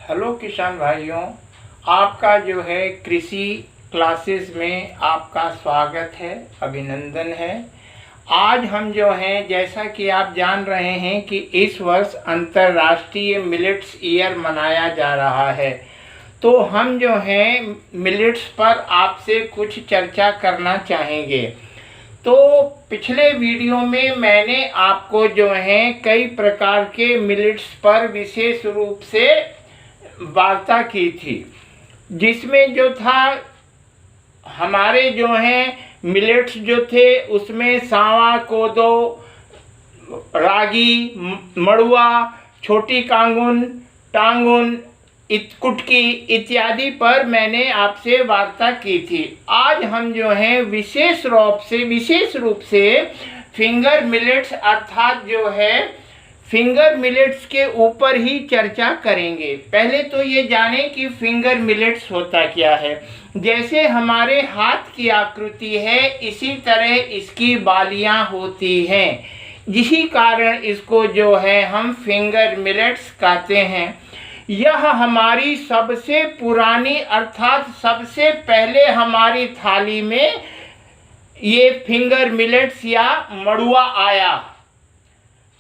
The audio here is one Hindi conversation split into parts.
हेलो किसान भाइयों, आपका जो है कृषि क्लासेस में आपका स्वागत है, अभिनंदन है। आज हम जो हैं, जैसा कि आप जान रहे हैं कि इस वर्ष अंतर्राष्ट्रीय मिलेट्स ईयर मनाया जा रहा है, तो हम जो हैं मिलेट्स पर आपसे कुछ चर्चा करना चाहेंगे। तो पिछले वीडियो में मैंने आपको जो है कई प्रकार के मिलेट्स पर विशेष रूप से वार्ता की थी, जिसमें जो था हमारे जो हैं मिलेट्स जो थे उसमें सांवा, कोदो, रागी, मड़ुआ, छोटी कांगुन, टांगुन, कुटकी इत्यादि पर मैंने आपसे वार्ता की थी। आज हम जो हैं विशेष रूप से फिंगर मिलेट्स अर्थात जो है फिंगर मिलेट्स के ऊपर ही चर्चा करेंगे। पहले तो ये जानें कि फिंगर मिलेट्स होता क्या है। जैसे हमारे हाथ की आकृति है, इसी तरह इसकी बालियां होती हैं, जिसी कारण इसको जो है हम फिंगर मिलेट्स कहते हैं। यह हमारी सबसे पुरानी अर्थात सबसे पहले हमारी थाली में ये फिंगर मिलेट्स या मड़ुआ आया,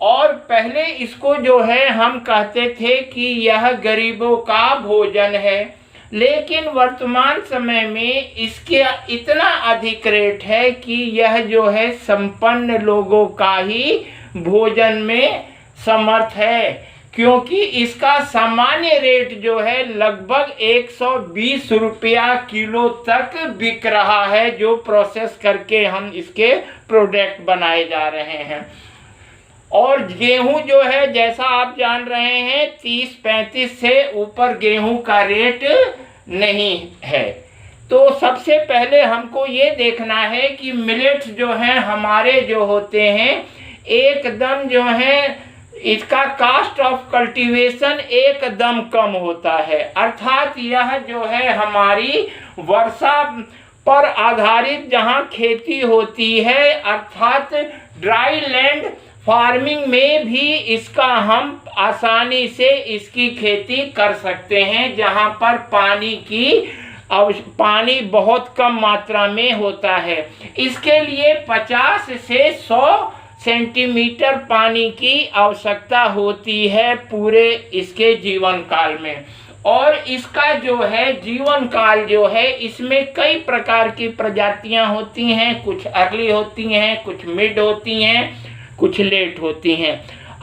और पहले इसको जो है हम कहते थे कि यह गरीबों का भोजन है, लेकिन वर्तमान समय में इसके इतना अधिक रेट है कि यह जो है संपन्न लोगों का ही भोजन में समर्थ है, क्योंकि इसका सामान्य रेट जो है लगभग 120 रुपया किलो तक बिक रहा है, जो प्रोसेस करके हम इसके प्रोडक्ट बनाए जा रहे हैं। और गेहूं जो है, जैसा आप जान रहे हैं, 30-35 से ऊपर गेहूं का रेट नहीं है। तो सबसे पहले हमको ये देखना है कि मिलेट्स जो हैं हमारे जो होते हैं एकदम जो है इसका कास्ट ऑफ कल्टीवेशन एकदम कम होता है, अर्थात यह जो है हमारी वर्षा पर आधारित जहां खेती होती है, अर्थात ड्राई लैंड फार्मिंग में भी इसका हम आसानी से इसकी खेती कर सकते हैं, जहां पर पानी बहुत कम मात्रा में होता है। इसके लिए 50 से 100 सेंटीमीटर पानी की आवश्यकता होती है पूरे इसके जीवन काल में। और इसका जो है जीवन काल जो है, इसमें कई प्रकार की प्रजातियां होती हैं, कुछ अर्ली होती हैं, कुछ मिड होती हैं, कुछ लेट होती हैं।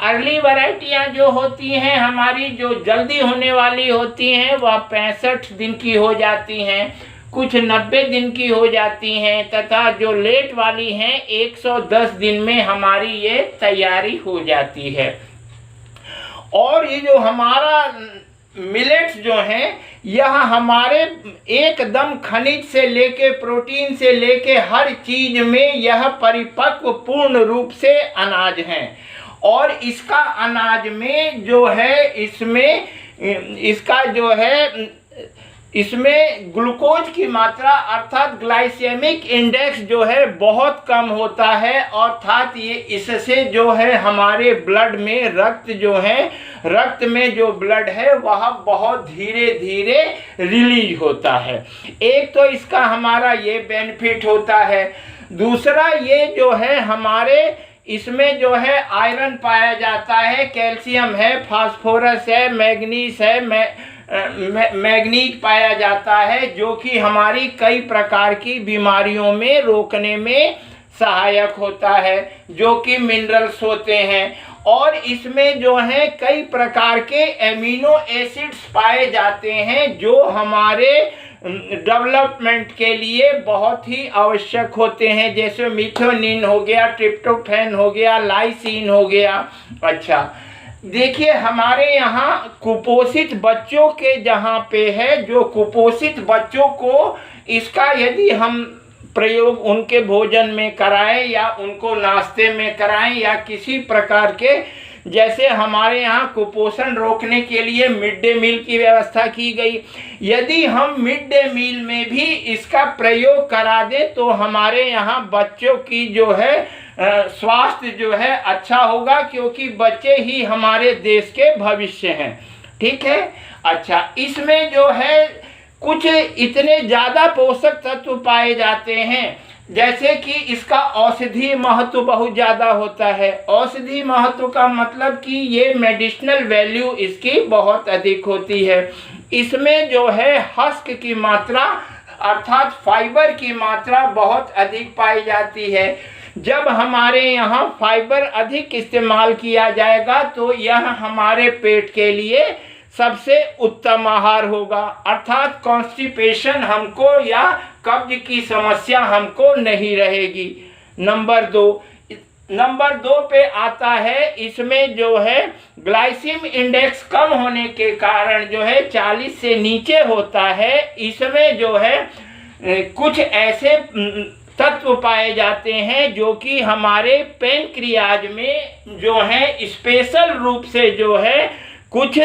अर्ली वैरायटियां जो होती हैं हमारी, जो जल्दी होने वाली होती हैं, वह 65 दिन की हो जाती हैं, कुछ 90 दिन की हो जाती हैं, तथा जो लेट वाली हैं 110 दिन में हमारी ये तैयारी हो जाती है। और ये जो हमारा मिलेट्स जो हैं, यह हमारे एकदम खनिज से लेके प्रोटीन से लेके हर चीज में यह परिपक्व पूर्ण रूप से अनाज हैं। और इसका अनाज में जो है इसमें ग्लूकोज की मात्रा अर्थात ग्लाइसेमिक इंडेक्स जो है बहुत कम होता है, अर्थात ये इससे जो है हमारे ब्लड में रक्त में जो ब्लड है वह बहुत धीरे धीरे रिलीज होता है। एक तो इसका हमारा ये बेनिफिट होता है। दूसरा, ये जो है हमारे इसमें जो है आयरन पाया जाता है, कैल्शियम है, फास्फोरस है, मैग्नीज है, मैग्नीज पाया जाता है, जो कि हमारी कई प्रकार की बीमारियों में रोकने में सहायक होता है, जो कि मिनरल्स होते हैं। और इसमें जो है कई प्रकार के एमिनो एसिड्स पाए जाते हैं, जो हमारे डेवलपमेंट के लिए बहुत ही आवश्यक होते हैं, जैसे मिथोनिन हो गया, ट्रिप्टोफैन हो गया, लाइसिन हो गया। अच्छा, देखिए हमारे यहाँ कुपोषित बच्चों के जहाँ पे है, जो कुपोषित बच्चों को इसका यदि हम प्रयोग उनके भोजन में कराएं या उनको नाश्ते में कराएं या किसी प्रकार के, जैसे हमारे यहाँ कुपोषण रोकने के लिए मिड डे मील की व्यवस्था की गई, यदि हम मिड डे मील में भी इसका प्रयोग करा दें तो हमारे यहाँ बच्चों की जो है स्वास्थ्य जो है अच्छा होगा, क्योंकि बच्चे ही हमारे देश के भविष्य हैं। ठीक है। अच्छा, इसमें जो है कुछ इतने ज़्यादा पोषक तत्व पाए जाते हैं, जैसे कि इसका औषधीय महत्व बहुत ज़्यादा होता है। औषधीय महत्व का मतलब कि ये मेडिसिनल वैल्यू इसकी बहुत अधिक होती है। इसमें जो है हस्क की मात्रा अर्थात फाइबर की मात्रा बहुत अधिक पाई जाती है। जब हमारे यहाँ फाइबर अधिक इस्तेमाल किया जाएगा तो यह हमारे पेट के लिए सबसे उत्तम आहार होगा, अर्थात कॉन्स्टिपेशन हमको या कब्ज की समस्या हमको नहीं रहेगी। नंबर दो पे आता है, इसमें जो है ग्लाइसिम इंडेक्स कम होने के कारण जो है 40 से नीचे होता है। इसमें जो है कुछ ऐसे तत्व पाए जाते हैं जो कि हमारे पैनक्रियाज में जो है स्पेशल रूप से जो है कुछ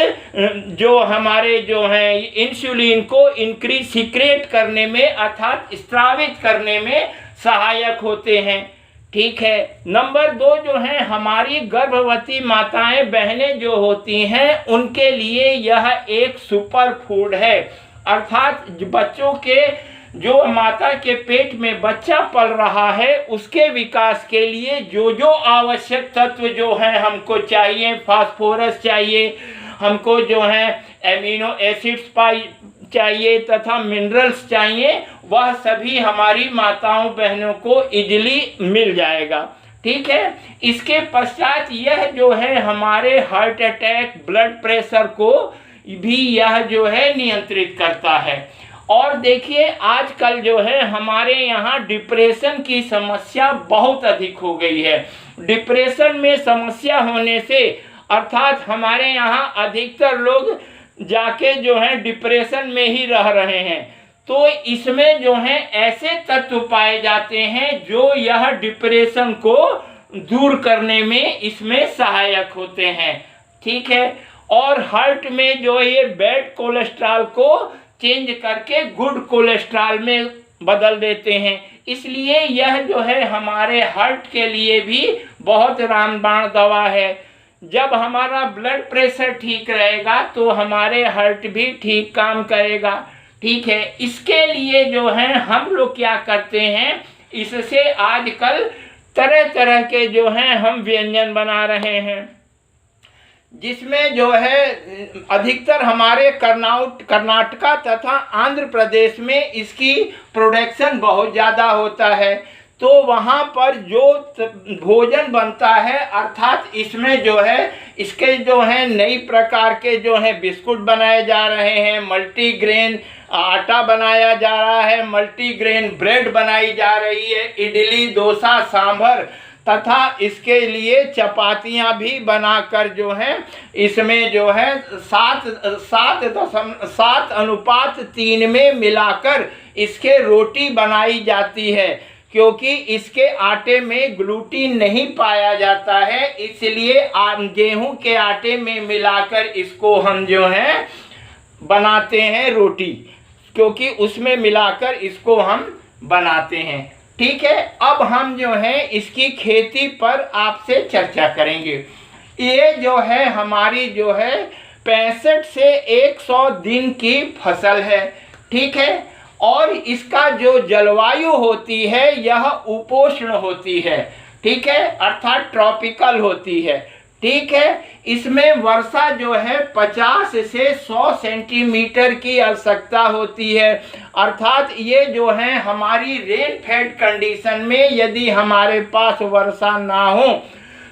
जो हमारे जो है इंसुलिन को इंक्रीज सीक्रेट करने में अर्थात स्रावित करने में सहायक होते हैं। ठीक है। नंबर 2 जो है हमारी गर्भवती माताएं बहनें जो होती हैं उनके लिए यह एक सुपर फूड है, अर्थात बच्चों के जो माता के पेट में बच्चा पल रहा है उसके विकास के लिए जो जो आवश्यक तत्व जो है हमको चाहिए, फास्फोरस चाहिए, हमको जो है एमिनो एसिड्स चाहिए तथा मिनरल्स चाहिए, वह सभी हमारी माताओं बहनों को इजीली मिल जाएगा। ठीक है। इसके पश्चात यह जो है हमारे हार्ट अटैक, ब्लड प्रेशर को भी यह जो है नियंत्रित करता है। और देखिए आजकल जो है हमारे यहाँ डिप्रेशन की समस्या बहुत अधिक हो गई है। डिप्रेशन में समस्या होने से अर्थात हमारे यहाँ अधिकतर लोग जाके जो है डिप्रेशन में ही रह रहे हैं, तो इसमें जो है ऐसे तत्व पाए जाते हैं जो यह डिप्रेशन को दूर करने में इसमें सहायक होते हैं। ठीक है। और हार्ट में जो ये बैड कोलेस्ट्रॉल को चेंज करके गुड कोलेस्ट्रॉल में बदल देते हैं, इसलिए यह जो है हमारे हार्ट के लिए भी बहुत रामबाण दवा है। जब हमारा ब्लड प्रेशर ठीक रहेगा तो हमारे हार्ट भी ठीक काम करेगा। ठीक है। इसके लिए जो है हम लोग क्या करते हैं, इससे आजकल तरह तरह के जो हैं हम व्यंजन बना रहे हैं, जिसमें जो है अधिकतर हमारे कर्नाटका तथा आंध्र प्रदेश में इसकी प्रोडक्शन बहुत ज़्यादा होता है। तो वहाँ पर जो भोजन बनता है अर्थात इसमें जो है इसके जो है नई प्रकार के जो है बिस्कुट बनाए जा रहे हैं, मल्टीग्रेन आटा बनाया जा रहा है, मल्टीग्रेन ब्रेड बनाई जा रही है, इडली, डोसा, सांभर तथा इसके लिए चपातियाँ भी बनाकर जो है इसमें जो है 7:3 में मिलाकर इसके रोटी बनाई जाती है, क्योंकि इसके आटे में ग्लूटीन नहीं पाया जाता है, इसलिए गेहूं के आटे में मिलाकर इसको हम जो है बनाते हैं रोटी, क्योंकि उसमें मिलाकर इसको हम बनाते हैं। ठीक है। अब हम जो है इसकी खेती पर आपसे चर्चा करेंगे। ये जो है हमारी जो है 65 से 100 दिन की फसल है। ठीक है। और इसका जो जलवायु होती है यह उपोष्ण होती है। ठीक है। अर्थात ट्रॉपिकल होती है। ठीक है। इसमें वर्षा जो है 50 से 100 सेंटीमीटर की आवश्यकता होती है, अर्थात ये जो है हमारी रेन फेड कंडीशन में यदि हमारे पास वर्षा ना हो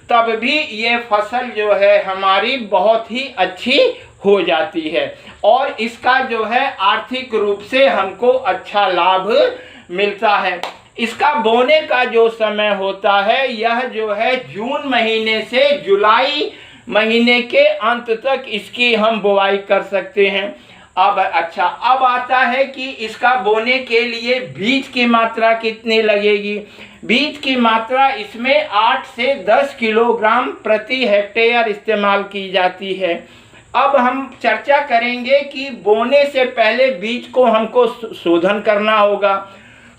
तब भी ये फसल जो है हमारी बहुत ही अच्छी हो जाती है और इसका जो है आर्थिक रूप से हमको अच्छा लाभ मिलता है। इसका बोने का जो समय होता है यह जो है जून महीने से जुलाई महीने के अंत तक इसकी हम बुआई कर सकते हैं। अब आता है कि इसका बोने के लिए बीज की मात्रा कितनी लगेगी। बीज की मात्रा इसमें 8 से 10 किलोग्राम प्रति हेक्टेयर इस्तेमाल की जाती है। अब हम चर्चा करेंगे कि बोने से पहले बीज को हमको शोधन करना होगा।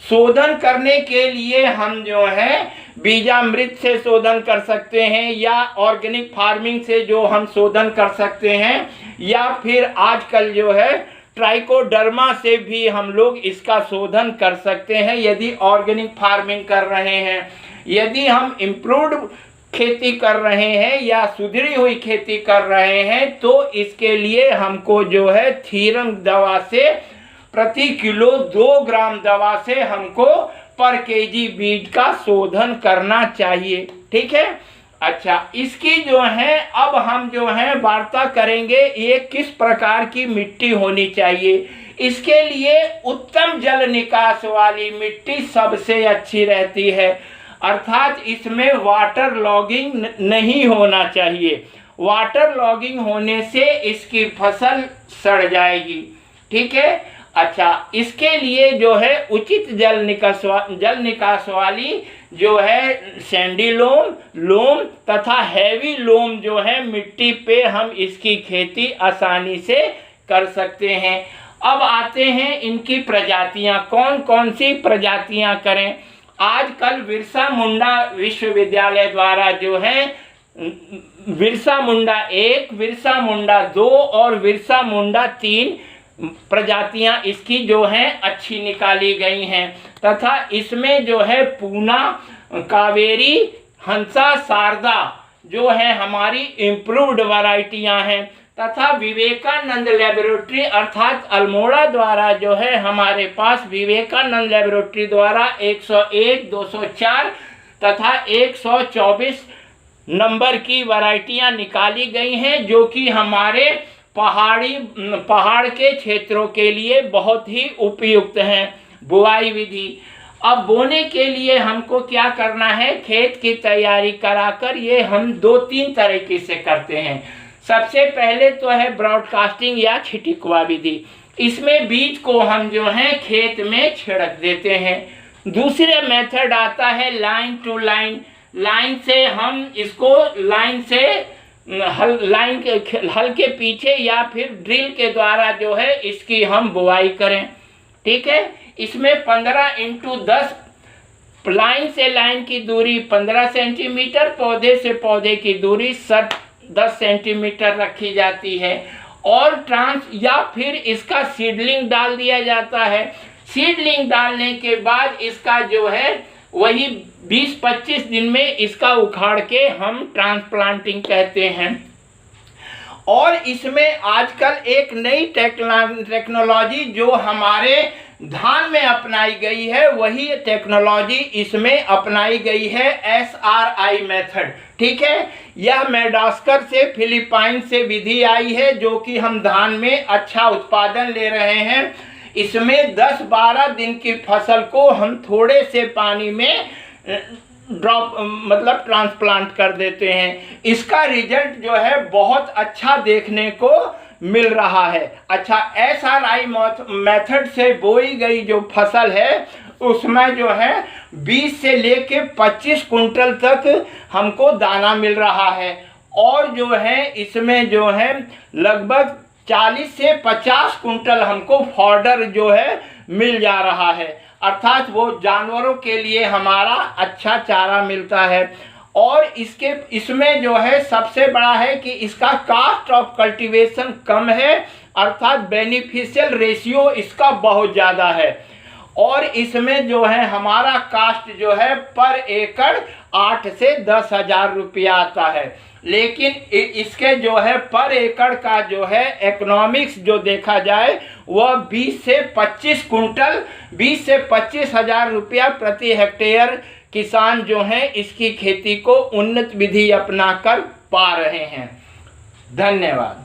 शोधन करने के लिए हम जो है बीजामृत से शोधन कर सकते हैं या ऑर्गेनिक फार्मिंग से जो हम शोधन कर सकते हैं, या फिर आजकल जो है ट्राइकोडर्मा से भी हम लोग इसका शोधन कर सकते हैं यदि ऑर्गेनिक फार्मिंग कर रहे हैं। यदि हम इम्प्रूव्ड खेती कर रहे हैं या सुधरी हुई खेती कर रहे हैं तो इसके लिए हमको जो है थीरम दवा से प्रति किलो 2 ग्राम दवा से हमको पर केजी बीज का शोधन करना चाहिए। ठीक है। अच्छा, इसकी जो है अब हम जो है वार्ता करेंगे ये किस प्रकार की मिट्टी होनी चाहिए। इसके लिए उत्तम जल निकास वाली मिट्टी सबसे अच्छी रहती है, अर्थात इसमें वाटर लॉगिंग नहीं होना चाहिए। वाटर लॉगिंग होने से इसकी फसल सड़ जाएगी। ठीक है। अच्छा, इसके लिए जो है उचित जल निकास वाली जो है सैंडी लोम तथा हैवी लोम जो है मिट्टी पे हम इसकी खेती आसानी से कर सकते हैं। अब आते हैं इनकी प्रजातियां, कौन कौन सी प्रजातियां करें। आजकल बिरसा मुंडा विश्वविद्यालय द्वारा जो है बिरसा मुंडा 1, बिरसा मुंडा 2 और बिरसा मुंडा 3 प्रजातियां इसकी जो हैं अच्छी निकाली गई हैं तथा इसमें जो है पूना, कावेरी, हंसा, शारदा जो है हमारी इम्प्रूव्ड वैरायटियां हैं तथा विवेकानंद लेबोरेटरी अर्थात अल्मोड़ा द्वारा जो है हमारे पास विवेकानंद लेबोरेटरी द्वारा 101, 204 तथा 124 नंबर की वैरायटियां निकाली गई हैं जो कि हमारे पहाड़ के क्षेत्रों के लिए बहुत ही उपयुक्त हैं। बुआई विधि, अब बोने के लिए हमको क्या करना है, खेत की तैयारी कराकर ये हम 2-3 तरीके से करते हैं। सबसे पहले तो है ब्रॉडकास्टिंग या छिटिकवा विधि। इसमें बीज को हम जो है खेत में छिड़क देते हैं। दूसरे मेथड आता है लाइन टू लाइन। लाइन से हम इसको लाइन से हल के पीछे या फिर ड्रिल के द्वारा जो है इसकी हम बुआई करें। ठीक है। इसमें 15x10 लाइन से लाइन की दूरी 15 सेंटीमीटर, पौधे से पौधे की दूरी 10 सेंटीमीटर रखी जाती है और या फिर इसका सीडलिंग डाल दिया जाता है। सीडलिंग डालने के बाद इसका जो है वही 20-25 दिन में इसका उखाड़ के हम ट्रांसप्लांटिंग कहते हैं। और इसमें आजकल एक नई टेक्नोलॉजी जो हमारे धान में अपनाई गई है वही टेक्नोलॉजी इसमें अपनाई गई है, SRI मेथड। ठीक है। यह मेडागास्कर से फिलीपाइन से विधि आई है जो कि हम धान में अच्छा उत्पादन ले रहे हैं। इसमें 10-12 दिन की फसल को हम थोड़े से पानी में ट्रांसप्लांट कर देते हैं। इसका रिजल्ट जो है बहुत अच्छा देखने को मिल रहा है। अच्छा, SRI मेथड से बोई गई जो फसल है उसमें जो है 20 से लेके 25 कुंटल तक हमको दाना मिल रहा है और जो है इसमें जो है लगभग 40 से 50 कुंटल हमको फॉडर जो है मिल जा रहा है, अर्थात वो जानवरों के लिए हमारा अच्छा चारा मिलता है। और इसमें जो है सबसे बड़ा है कि इसका कास्ट ऑफ कल्टीवेशन कम है, अर्थात बेनिफिशियल रेशियो इसका बहुत ज़्यादा है। और इसमें जो है हमारा कास्ट जो है पर एकड़ 8 से 10 हज़ार रुपया आता है, लेकिन इसके जो है पर एकड़ का जो है इकोनॉमिक्स जो देखा जाए वह 20 से 25 हज़ार रुपया प्रति हेक्टेयर किसान जो हैं इसकी खेती को उन्नत विधि अपनाकर पा रहे हैं। धन्यवाद।